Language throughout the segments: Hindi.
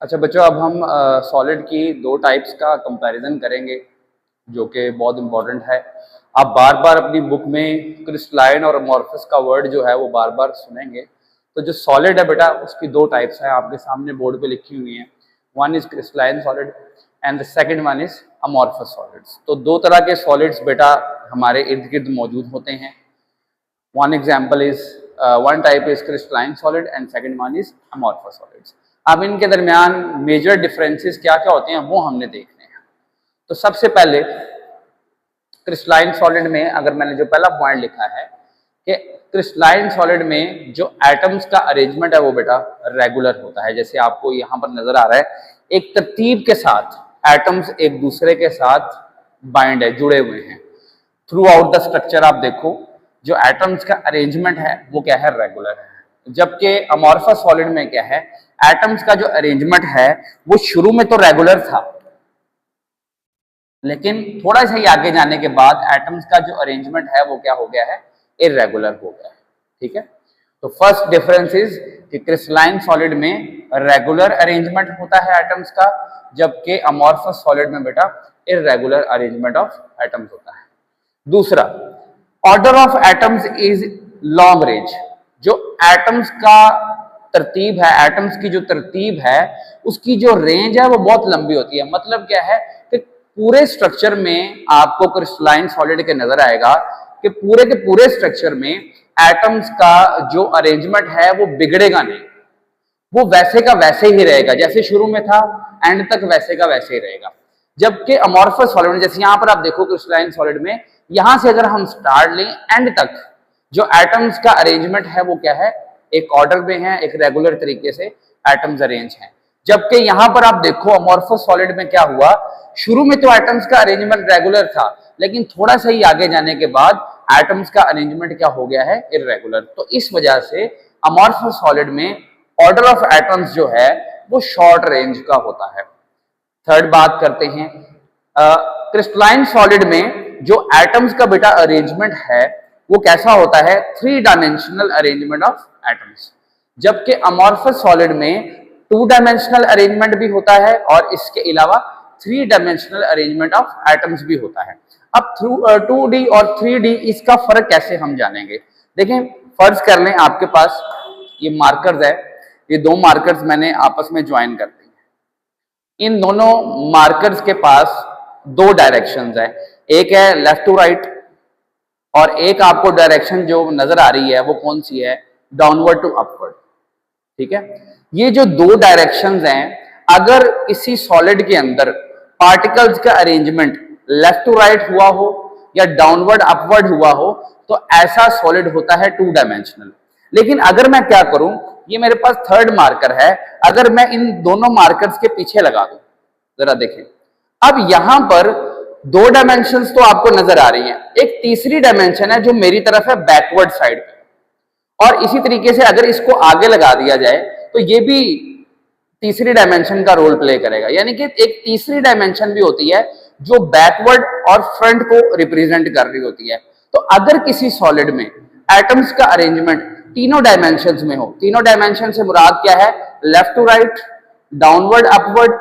अच्छा बच्चों, अब हम सॉलिड की दो टाइप्स का कंपैरिजन करेंगे जो कि बहुत इंपॉर्टेंट है। आप बार बार अपनी बुक में क्रिस्टलाइन और अमॉर्फस का वर्ड जो है वो बार बार सुनेंगे। तो जो सॉलिड है बेटा, उसकी दो टाइप्स हैं, आपके सामने बोर्ड पे लिखी हुई हैं। One is crystalline solid and the second one is amorphous solids. तो दो तरह के सॉलिड्स बेटा हमारे इर्द गिर्द मौजूद होते हैं। one type is crystalline solid and second one is amorphous solids। अब इनके दरमियान मेजर डिफरेंसेस क्या क्या होते हैं वो हमने देखने हैं। तो सबसे पहले क्रिस्टलाइन सॉलिड में अगर मैंने जो पहला पॉइंट लिखा है कि क्रिस्टलाइन सॉलिड में जो एटम्स का अरेंजमेंट है वो बेटा रेगुलर होता है। जैसे आपको यहाँ पर नजर आ रहा है, एक तरतीब के साथ एटम्स एक दूसरे के साथ बाइंड है, जुड़े हुए हैं। थ्रू आउट द स्ट्रक्चर आप देखो, जो एटम्स का अरेंजमेंट है वो क्या है, रेगुलर है। जबकि अमॉर्फस सॉलिड में क्या है, एटम्स का जो अरेंजमेंट है वो शुरू में तो रेगुलर था, लेकिन थोड़ा सा ही आगे जाने के बाद एटम्स का जो अरेंजमेंट है वो क्या हो गया है, इररेगुलर हो गया है। ठीक है, तो फर्स्ट डिफरेंस इज कि क्रिस्टलाइन सॉलिड में रेगुलर अरेंजमेंट होता है एटम्स का, जबकि अमॉर्फस सॉलिड में बेटा इररेगुलर अरेंजमेंट ऑफ एटम्स होता है। दूसरा, order of atoms is long range. जो एटम्स का तरतीब है, एटम्स की जो तरतीब है उसकी जो रेंज है वो बहुत लंबी होती है। मतलब क्या है कि पूरे स्ट्रक्चर में आपको क्रिस्टलाइन सॉलिड के नजर आएगा कि पूरे के पूरे स्ट्रक्चर में एटम्स का जो अरेंजमेंट है वो बिगड़ेगा नहीं, वो वैसे का वैसे ही रहेगा, जैसे शुरू में था एंड तक वैसे का वैसे ही रहेगा। जबकि अमॉर्फस सॉलिड में, जैसे यहां पर आप देखो क्रिस्टलाइन सॉलिड में, यहां से अगर हम स्टार्ट लें एंड तक जो एटम्स का अरेंजमेंट है वो क्या है, एक ऑर्डर में है, एक रेगुलर तरीके से एटम्स अरेंज हैं। जबकि यहां पर आप देखो अमॉर्फस सॉलिड में क्या हुआ, शुरू में तो एटम्स का अरेंजमेंट रेगुलर था, लेकिन थोड़ा सा ही आगे जाने के बाद एटम्स का अरेंजमेंट क्या हो गया है, इररेगुलर। तो इस वजह से अमॉर्फस सॉलिड में ऑर्डर ऑफ एटम्स जो है वो शॉर्ट रेंज का होता है। थर्ड बात करते हैं, क्रिस्टलाइन सॉलिड में जो एटम्स का बेटा अरेंजमेंट है वो कैसा होता है, three dimensional arrangement of atoms. जबकि अमॉर्फस सॉलिड में टू डायमेंशनल अरेंजमेंट भी होता है और इसके अलावा three dimensional arrangement of atoms भी होता है। अब 2D और 3D इसका फर्क कैसे हम जानेंगे। देखें, फर्ज कर लें आपके पास ये मार्कर्स है, ये दो मार्कर्स मैंने आपस में ज्वाइन कर दी। इन दोनों मार्कर्स के पास दो डायरेक्शंस हैं, एक है लेफ्ट टू राइट और एक आपको डायरेक्शन जो नजर आ रही है वो कौन सी है, डाउनवर्ड टू अपवर्ड। ठीक है, ये जो दो डायरेक्शंस हैं, अगर किसी सॉलिड के अंदर पार्टिकल्स का अरेंजमेंट लेफ्ट टू राइट हुआ हो या डाउनवर्ड अपवर्ड हुआ हो तो ऐसा सॉलिड होता है टू डायमेंशनल। लेकिन अगर मैं क्या करूं, ये मेरे पास थर्ड मार्कर है, अगर मैं इन दोनों मार्कर्स के पीछे लगा दूं, जरा देखें, अब यहां पर दो डायमेंशंस तो आपको नजर आ रही हैं, एक तीसरी डायमेंशन है जो मेरी तरफ है बैकवर्ड साइड पे, और इसी तरीके से अगर इसको आगे लगा दिया जाए तो ये भी तीसरी डायमेंशन का रोल प्ले करेगा। यानी कि एक तीसरी डायमेंशन भी होती है जो बैकवर्ड और फ्रंट को रिप्रेजेंट कर रही होती है। तो अगर किसी सॉलिड में एटम्स का अरेंजमेंट तीनों डायमेंशंस में हो, तीनों डायमेंशन से मुराद क्या है, left to right, downward upward,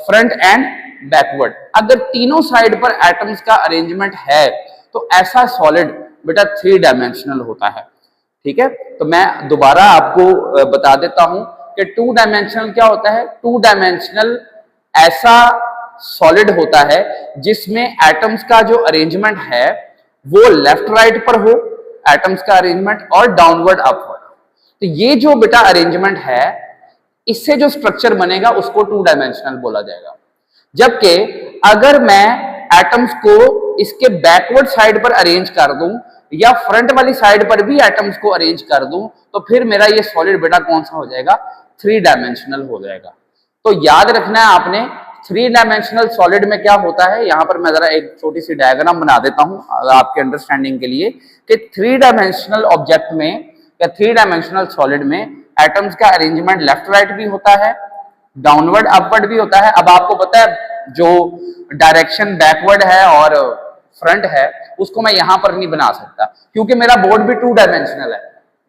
front end backward, अगर तीनों साइड पर एटम्स का अरेंजमेंट है तो ऐसा सॉलिड बेटा थ्री डायमेंशनल होता है। ठीक है, तो मैं दोबारा आपको बता देता हूं कि टू डायमेंशनल क्या होता है। टू डायमेंशनल ऐसा सॉलिड होता है जिसमें एटम्स का जो अरेंजमेंट है वो लेफ्ट राइट पर हो, एटम्स का अरेंजमेंट, और डाउनवर्ड अपवर्ड। तो ये जो बेटा अरेंजमेंट है, इससे जो स्ट्रक्चर बनेगा उसको टू डायमेंशनल बोला जाएगा। जबकि अगर मैं एटम्स को इसके बैकवर्ड साइड पर अरेंज कर दूं या फ्रंट वाली साइड पर भी एटम्स को अरेंज कर दूं तो फिर मेरा ये सॉलिड बेटा कौन सा हो जाएगा, थ्री डायमेंशनल हो जाएगा। तो याद रखना है आपने, थ्री डायमेंशनल सॉलिड में क्या होता है, यहां पर मैं जरा एक छोटी सी डायग्राम बना देता हूं आपके अंडरस्टैंडिंग के लिए, कि थ्री डायमेंशनल ऑब्जेक्ट में या थ्री डायमेंशनल सॉलिड में एटम्स का अरेंजमेंट लेफ्ट राइट भी होता है, डाउनवर्ड अपवर्ड भी होता है। अब आपको पता है जो डायरेक्शन बैकवर्ड है और फ्रंट है उसको मैं यहां पर नहीं बना सकता क्योंकि मेरा बोर्ड भी टू डायमेंशनल है,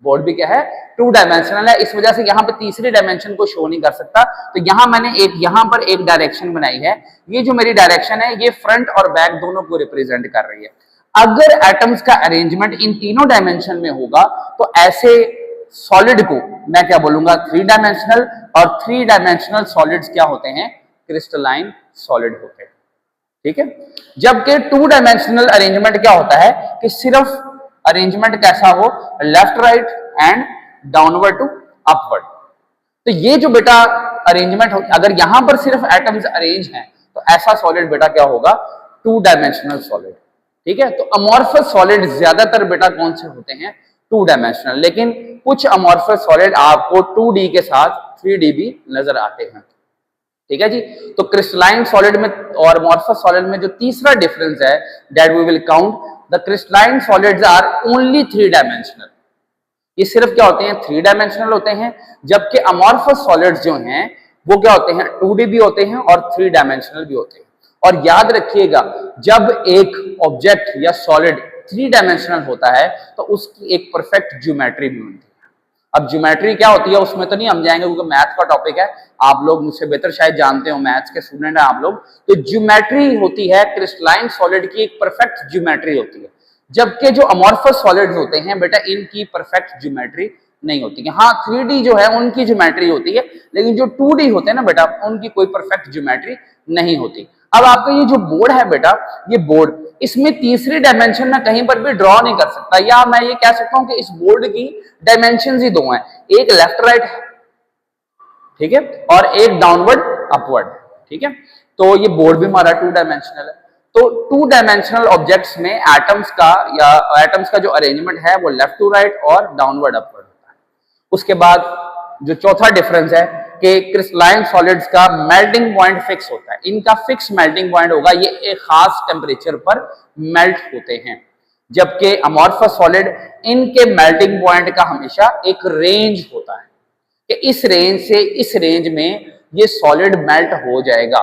बोर्ड भी क्या है, टू डायमेंशनल है, इस वजह से यहाँ पे तीसरी डायमेंशन को शो नहीं कर सकता। तो यहाँ मैंने यहाँ पर एक डायरेक्शन बनाई है, ये जो मेरी डायरेक्शन है ये फ्रंट और बैक दोनों को रिप्रेजेंट कर रही है। अगर एटम्स का अरेंजमेंट इन तीनों डायमेंशन में होगा तो ऐसे सॉलिड को मैं क्या बोलूंगा, थ्री डायमेंशनल, और थ्री डायमेंशनल सॉलिड्स क्या होते हैं, क्रिस्टलाइन सॉलिड होते हैं। ठीक है, जबकि टू डायमेंशनल अरेंजमेंट क्या होता है कि सिर्फ अरेंजमेंट कैसा हो, left right and downward to upward. तो ये जो बेटा अरेंजमेंट हो, अगर यहां पर सिर्फ एटम्स अरेंज हैं तो ऐसा सॉलिड बेटा क्या होगा, टू डायमेंशनल सॉलिड। ठीक है, तो अमॉर्फस सॉलिड ज्यादातर बेटा कौन से होते हैं, टू डायमेंशनल, लेकिन कुछ अमॉर्फस सॉलिड आपको 2D के साथ 3D भी नजर आते हैं। ठीक है जी, तो क्रिस्टलाइन सॉलिड में और अमॉर्फस सॉलिड में जो तीसरा डिफरेंस है, that we will count the crystalline solids are only three dimensional. ये सिर्फ क्या होते हैं, थ्री डायमेंशनल होते हैं, जबकि अमॉर्फस सॉलिड्स जो हैं वो क्या होते हैं, 2D भी होते हैं और थ्री डायमेंशनल भी होते हैं। और याद रखिएगा, जब एक ऑब्जेक्ट या सॉलिड थ्री डायमेंशनल होता है तो उसकी एक परफेक्ट ज्योमेट्री भी बनती है। अब ज्योमेट्री क्या होती है उसमें तो नहीं हम जाएंगे क्योंकि मैथ का टॉपिक है, आप लोग मुझसे बेहतर शायद जानते हो, मैथ्स के स्टूडेंट हैं आप लोग। तो ज्योमेट्री होती है क्रिस्टलाइन सॉलिड की, एक परफेक्ट ज्योमेट्री होती है, जबकि जो अमॉर्फस सॉलिड्स होते हैं बेटा इनकी परफेक्ट ज्योमेट्री नहीं होती है। हाँ 3D जो है उनकी ज्योमेट्री होती है, लेकिन जो 2D होते हैं ना बेटा उनकी कोई परफेक्ट ज्योमेट्री नहीं होती। अब आपका ये जो बोर्ड है बेटा, ये बोर्ड, इसमें तीसरी डायमेंशन में कहीं पर भी ड्रॉ नहीं कर सकता, या मैं ये कह सकता हूं कि इस बोर्ड की डायमेंशन ही दो हैं, एक लेफ्ट राइट है, ठीक है, और एक डाउनवर्ड अपवर्ड। ठीक है, तो ये बोर्ड भी हमारा टू डायमेंशनल है। तो टू डायमेंशनल ऑब्जेक्ट्स में एटम्स का जो अरेंजमेंट है वो लेफ्ट टू राइट और डाउनवर्ड अपवर्ड होता है। उसके बाद जो चौथा डिफरेंस है कि क्रिस्टलाइन सॉलिड्स का मेल्टिंग पॉइंट फिक्स होता है, इनका फिक्स मेल्टिंग पॉइंट होगा, ये एक खास टेम्परेचर पर मेल्ट होते हैं, जबकि अमॉर्फस सॉलिड इनके मेल्टिंग पॉइंट का हमेशा एक रेंज होता है कि इस रेंज से इस रेंज में ये सॉलिड मेल्ट हो जाएगा।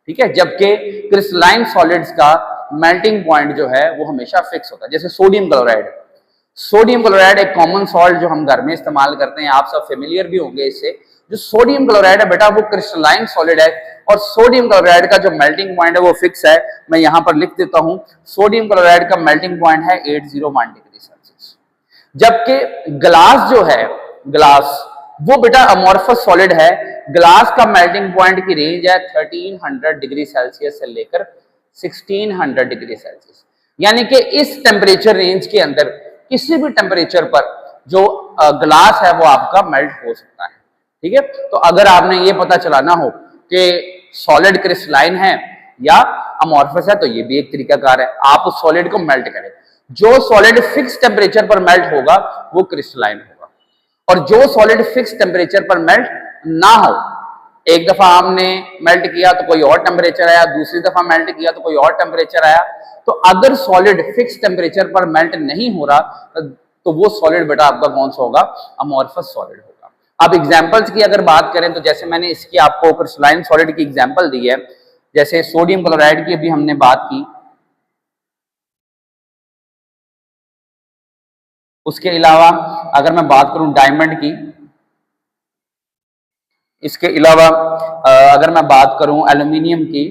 ठीक है, जबकि क्रिस्टलाइन सॉलिड्स का मेल्टिंग पॉइंट जो है वो हमेशा फिक्स होता है। जैसे सोडियम क्लोराइड, सोडियम क्लोराइड एक कॉमन सॉल्ट जो हम घर में इस्तेमाल करते हैं, आप सब फेमिलियर भी होंगे इससे। जो सोडियम क्लोराइड है बेटा वो क्रिस्टलाइन सॉलिड है, और सोडियम क्लोराइड का जो मेल्टिंग पॉइंट है वो फिक्स है। मैं यहां पर लिख देता हूं, सोडियम क्लोराइड का मेल्टिंग पॉइंट है 801 डिग्री सेल्सियस, जबकि ग्लास जो है, ग्लास वो बेटा अमॉर्फस सॉलिड है, ग्लास का मेल्टिंग पॉइंट की रेंज है 1300 डिग्री सेल्सियस से लेकर 1600 डिग्री सेल्सियस। यानी कि इस टेम्परेचर रेंज के अंदर किसी भी टेम्परेचर पर जो ग्लास है वो आपका मेल्ट हो सकता है। ठीक है, तो अगर आपने ये पता चलाना हो कि सॉलिड क्रिस्टलाइन है या अमॉर्फस है तो ये भी एक तरीकाकार है, आप उस सॉलिड को मेल्ट करें। जो सॉलिड फिक्स टेम्परेचर पर मेल्ट होगा वो क्रिस्टलाइन होगा, और जो सॉलिड फिक्स टेम्परेचर पर मेल्ट ना हो, एक दफा आपने मेल्ट किया तो कोई और टेम्परेचर आया, दूसरी दफा मेल्ट किया तो कोई और टेम्परेचर आया, तो अगर सॉलिड फिक्स टेम्परेचर पर मेल्ट नहीं हो रहा तो वो सॉलिड बेटा आपका कौन सा होगा, अमॉर्फस सॉलिड होगा। अब एग्जांपल्स की अगर बात करें तो जैसे मैंने इसकी आपको क्रिस्टलाइन सॉलिड की एग्जांपल दी है, जैसे सोडियम क्लोराइड की अभी हमने बात की, उसके अलावा अगर मैं बात करूं डायमंड की, इसके अलावा अगर मैं बात करूं एल्यूमिनियम की,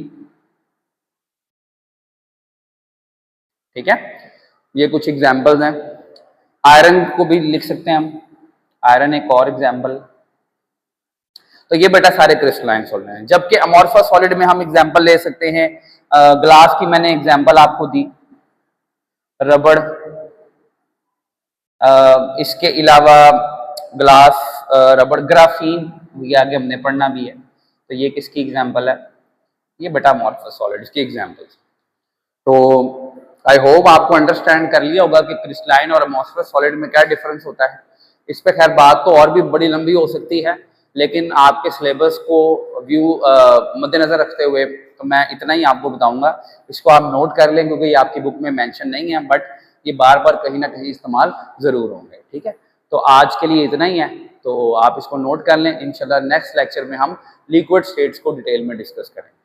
ठीक है, ये कुछ एग्जांपल्स हैं। आयरन को भी लिख सकते हैं हम, आयरन एक और एग्जांपल। तो ये बेटा सारे क्रिस्टलाइन सॉलिड हैं, जबकि अमॉर्फस सॉलिड में हम एग्जांपल ले सकते हैं, ग्लास की मैंने एग्जांपल आपको दी, रबड़, इसके अलावा ग्लास, रबड़, ग्राफीन, ये आगे हमने पढ़ना भी है। तो ये किसकी एग्जांपल है, ये बेटा अमॉर्फस सॉलिड्स की एग्जांपल्स। तो आई होप आपको अंडरस्टैंड कर लिया होगा कि क्रिस्टलाइन और अमॉर्फस सॉलिड में क्या डिफरेंस होता है। इस पे खैर बात तो और भी बड़ी लंबी हो सकती है, लेकिन आपके सिलेबस को व्यू मद्देनजर रखते हुए तो मैं इतना ही आपको बताऊंगा। इसको आप नोट कर लें क्योंकि ये आपकी बुक में मेंशन नहीं है, बट ये बार बार कहीं ना कहीं इस्तेमाल जरूर होंगे। ठीक है, तो आज के लिए इतना ही है, तो आप इसको नोट कर लें। इंशाल्लाह नेक्स्ट लेक्चर में हम लिक्विड स्टेट्स को डिटेल में डिस्कस करेंगे।